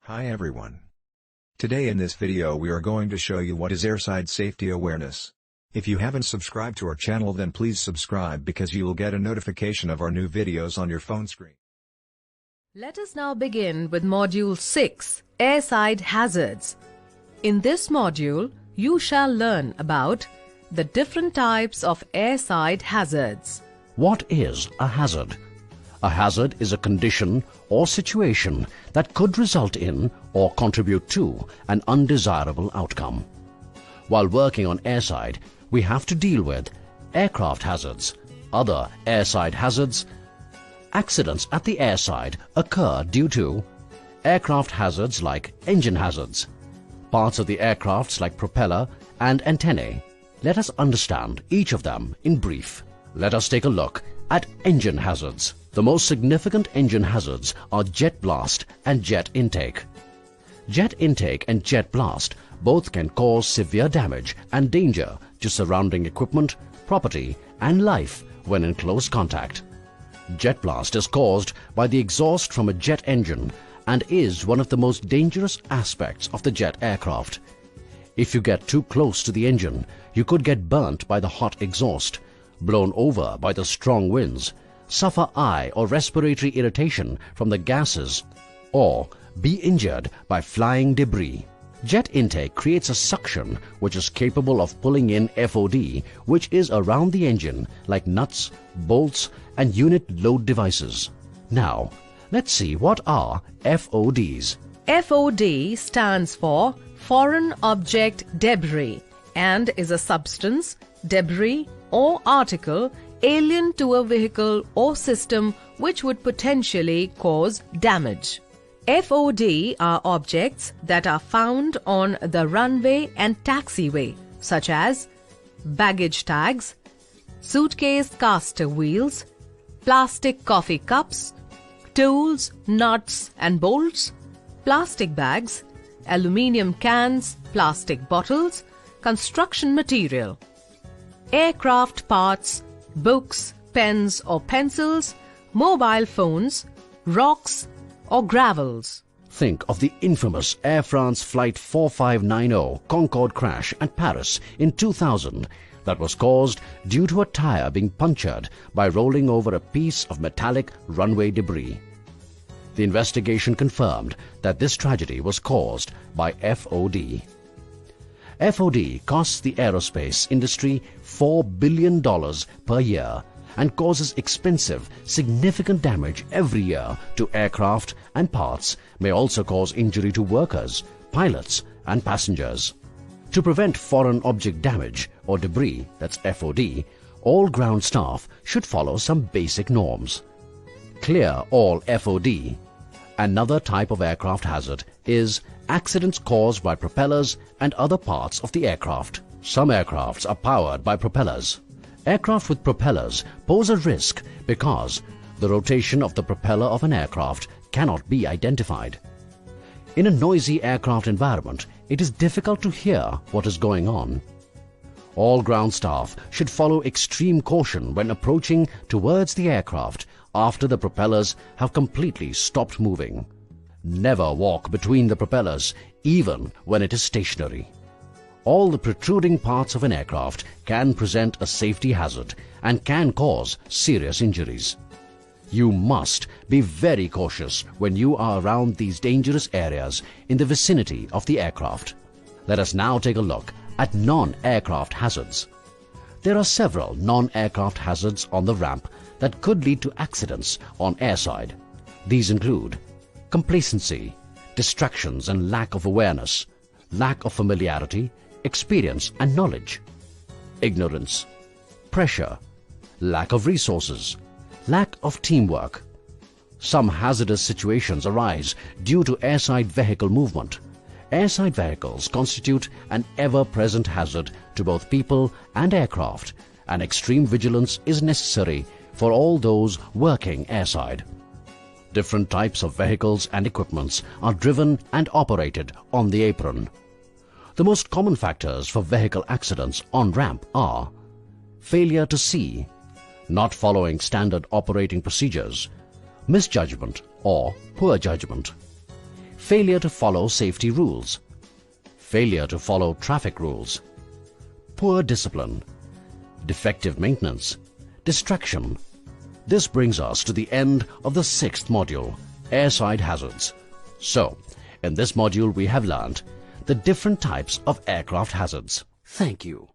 Hi everyone. Today in this video we are going to show you what is airside safety awareness. If you haven't subscribed to our channel then please subscribe because you will get a notification of our new videos on your phone screen. Let us now begin with Module 6, Airside Hazards. In this module, you shall learn about the different types of airside hazards. What is a hazard? A hazard is a condition or situation that could result in or contribute to an undesirable outcome. While working on airside, we have to deal with aircraft hazards, other airside hazards. Accidents at the airside occur due to aircraft hazards like engine hazards, parts of the aircrafts like propeller and antennae. Let us understand each of them in brief. Let us take a look at engine hazards. The most significant engine hazards are jet blast and jet intake. Jet intake and jet blast both can cause severe damage and danger to surrounding equipment, property and life when in close contact. Jet blast is caused by the exhaust from a jet engine and is one of the most dangerous aspects of the jet aircraft. If you get too close to the engine, you could get burnt by the hot exhaust, blown over by the strong winds, suffer eye or respiratory irritation from the gases, or be injured by flying debris. Jet intake creates a suction which is capable of pulling in FOD, which is around the engine like nuts, bolts and unit load devices. Now, let's see what are FODs. FOD stands for Foreign Object Debris and is a substance, debris or article alien to a vehicle or system which would potentially cause damage. FOD are objects that are found on the runway and taxiway, such as baggage tags, suitcase caster wheels, plastic coffee cups, tools, nuts and bolts, plastic bags, aluminium cans, plastic bottles, construction material, aircraft parts, books, pens or pencils, mobile phones, rocks or gravels. Think of the infamous Air France Flight 4590 Concorde crash at Paris in 2000 that was caused due to a tire being punctured by rolling over a piece of metallic runway debris. The investigation confirmed that this tragedy was caused by FOD. FOD costs the aerospace industry $4 billion per year and causes expensive, significant damage every year to aircraft and parts, may also cause injury to workers, pilots and passengers. To prevent foreign object damage or debris, that's FOD, all ground staff should follow some basic norms. Clear all FOD. Another type of aircraft hazard is accidents caused by propellers and other parts of the aircraft. Some aircrafts are powered by propellers. Aircraft with propellers pose a risk because the rotation of the propeller of an aircraft cannot be identified. In a noisy aircraft environment, it is difficult to hear what is going on. All ground staff should follow extreme caution when approaching towards the aircraft after the propellers have completely stopped moving. Never walk between the propellers, even when it is stationary. All the protruding parts of an aircraft can present a safety hazard and can cause serious injuries. You must be very cautious when you are around these dangerous areas in the vicinity of the aircraft. Let us now take a look at non-aircraft hazards. There are several non-aircraft hazards on the ramp that could lead to accidents on airside. These include complacency, distractions and lack of awareness, lack of familiarity, experience and knowledge, ignorance, pressure, lack of resources, lack of teamwork. Some hazardous situations arise due to airside vehicle movement. Airside vehicles constitute an ever-present hazard to both people and aircraft, and extreme vigilance is necessary for all those working airside. Different types of vehicles and equipments are driven and operated on the apron. The most common factors for vehicle accidents on ramp are failure to see, not following standard operating procedures, misjudgment or poor judgment, failure to follow safety rules, failure to follow traffic rules, poor discipline, defective maintenance, distraction. This brings us to the end of the 6th module, Airside Hazards. So, in this module we have learnt the different types of aircraft hazards. Thank you.